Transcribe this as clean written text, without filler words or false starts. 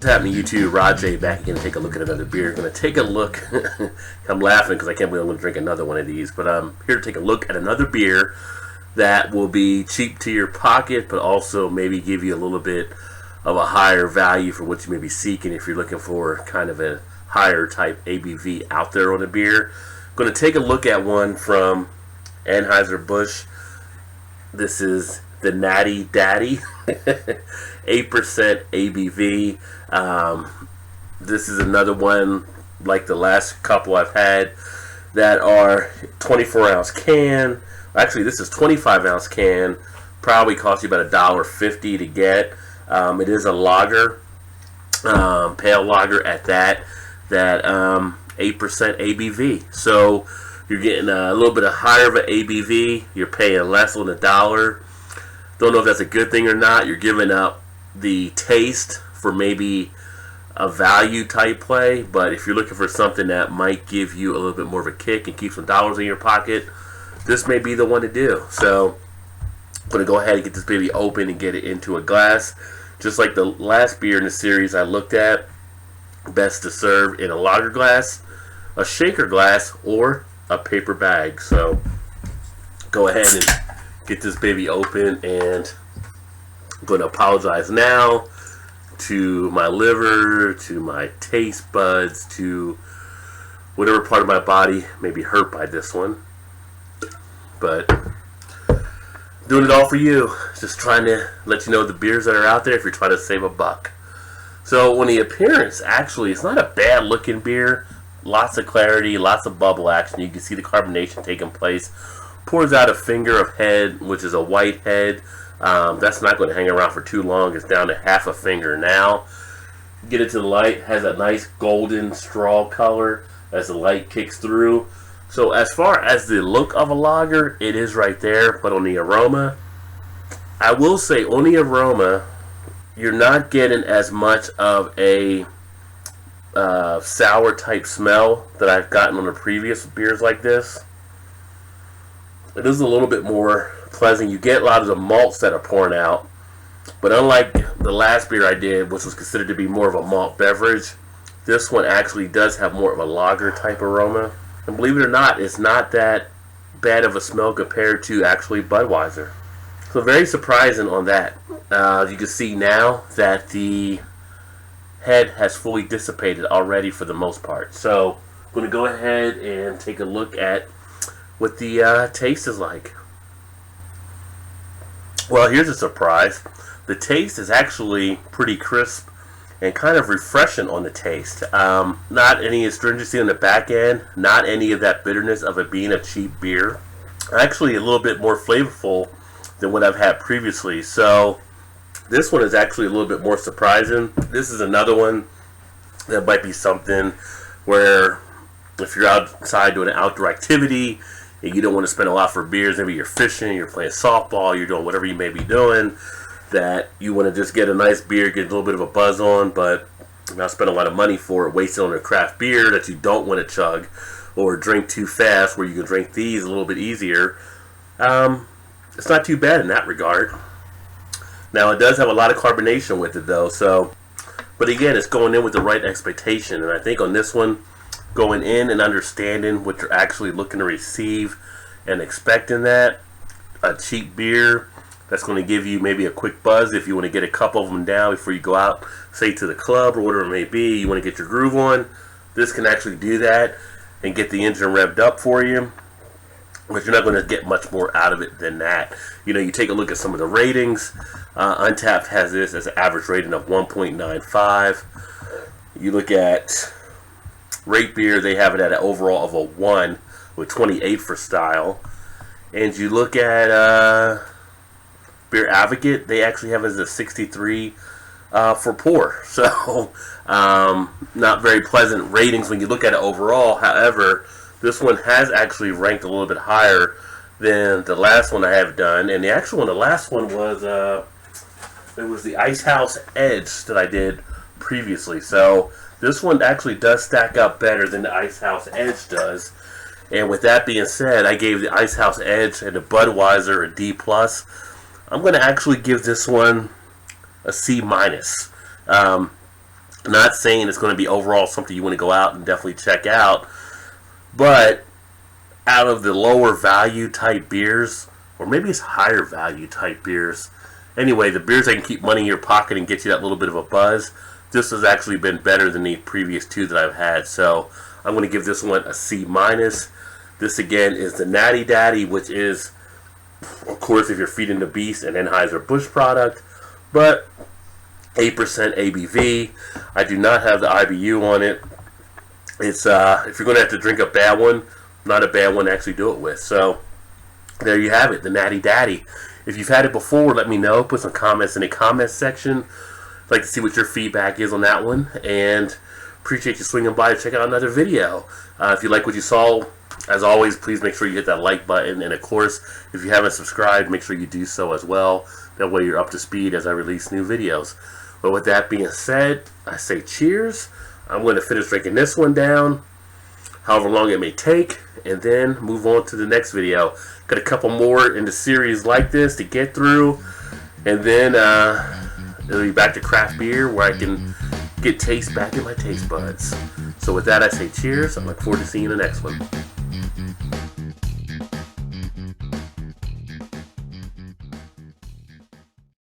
happening, YouTube? Rod J back again to take a look at another beer. Going to take a look. I'm laughing because I can't believe I'm going to drink another one of these. But I'm here to take a look at another beer that will be cheap to your pocket, but also maybe give you a little bit of a higher value for what you may be seeking if you're looking for kind of a higher type ABV out there on a beer. I'm going to take a look at one from Anheuser-Busch. This is the Natty Daddy, 8% ABV. This is another one like the last couple I've had that are 24-ounce can. Actually, this is 25-ounce can. Probably costs you about $1.50 to get. It is a lager, pale lager at that. 8% ABV. So you're getting a little bit higher of an ABV. You're paying less on $1. Don't know if that's a good thing or not. You're giving up the taste for maybe a value type play, but if you're looking for something that might give you a little bit more of a kick and keep some dollars in your pocket, this may be the one to do. So I'm going to go ahead and get this baby open and get it into a glass. Just like the last beer in the series I looked at, best to serve in a lager glass, a shaker glass, or a paper bag. So go ahead and get this baby open, and I'm going to apologize now to my liver, to my taste buds, to whatever part of my body may be hurt by this one. But doing it all for you, just trying to let you know the beers that are out there if you're trying to save a buck. So on the appearance, actually, it's not a bad looking beer. Lots of clarity, lots of bubble action. You can see the carbonation taking place. Pours out a finger of head, which is a white head. That's not going to hang around for too long. It's down to half a finger now. Get it to the light. Has a nice golden straw color as the light kicks through. So as far as the look of a lager, it is right there. But on the aroma, I will say on the aroma, you're not getting as much of a sour type smell that I've gotten on the previous beers like this. It is a little bit more pleasant. You get a lot of the malts that are pouring out, but unlike the last beer I did, which was considered to be more of a malt beverage, this one actually does have more of a lager type aroma. And believe it or not, it's not that bad of a smell compared to actually Budweiser. So very surprising on that. You can see now that the head has fully dissipated already for the most part. So I'm going to go ahead and take a look at what the taste is like. Well, here's a surprise. The taste is actually pretty crisp and kind of refreshing on the taste. Not any astringency on the back end, not any of that bitterness of it being a cheap beer. Actually a little bit more flavorful than what I've had previously. So this one is actually a little bit more surprising. This is another one that might be something where if you're outside doing an outdoor activity and you don't want to spend a lot for beers, maybe you're fishing, you're playing softball, you're doing whatever you may be doing, that you want to just get a nice beer, get a little bit of a buzz on, but not spend a lot of money for it, waste it on a craft beer that you don't want to chug or drink too fast, where you can drink these a little bit easier. It's not too bad in that regard. Now, it does have a lot of carbonation with it, though. So, but again, it's going in with the right expectation. And I think on this one, going in and understanding what you're actually looking to receive and expecting that, a cheap beer that's going to give you maybe a quick buzz if you want to get a couple of them down before you go out, say to the club or whatever it may be, you want to get your groove on, this can actually do that and get the engine revved up for you. But you're not going to get much more out of it than that. You know, you take a look at some of the ratings. Untapped has this as an average rating of 1.95. You look at Rate Beer, they have it at an overall of a 1 with 28 for style. And you look at Beer Advocate, they actually have it as a 63 for pour. So, not very pleasant ratings when you look at it overall. However, this one has actually ranked a little bit higher than the last one I have done. And the actual one, the last one was, it was the Ice House Edge that I did previously. So this one actually does stack up better than the Ice House Edge does. And with that being said, I gave the Ice House Edge and the Budweiser a D+. I'm going to actually give this one a C-. Not saying it's going to be overall something you want to go out and definitely check out, but out of the lower value type beers, or maybe it's higher value type beers, anyway, the beers that can keep money in your pocket and get you that little bit of a buzz, this has actually been better than the previous two that I've had. So I'm going to give this one a C-. This again is the Natty Daddy, which is, of course, if you're feeding the beast, an Anheuser-Busch product, but 8% ABV. I do not have the IBU on it. It's if you're going to have to drink a bad one, not a bad one to actually do it with. So there you have it, the Natty Daddy. If you've had it before, let me know. Put some comments in the comments section. I'd like to see what your feedback is on that one, and appreciate you swinging by to check out another video. If you like what you saw, as always, please make sure you hit that like button, and of course, if you haven't subscribed, make sure you do so as well. That way you're up to speed as I release new videos. But with that being said, I say cheers. I'm going to finish drinking this one down, however long it may take, and then move on to the next video. Got a couple more in the series like this to get through, and then it'll be back to craft beer where I can get taste back in my taste buds. So with that, I say cheers. I look forward to seeing you in the next one.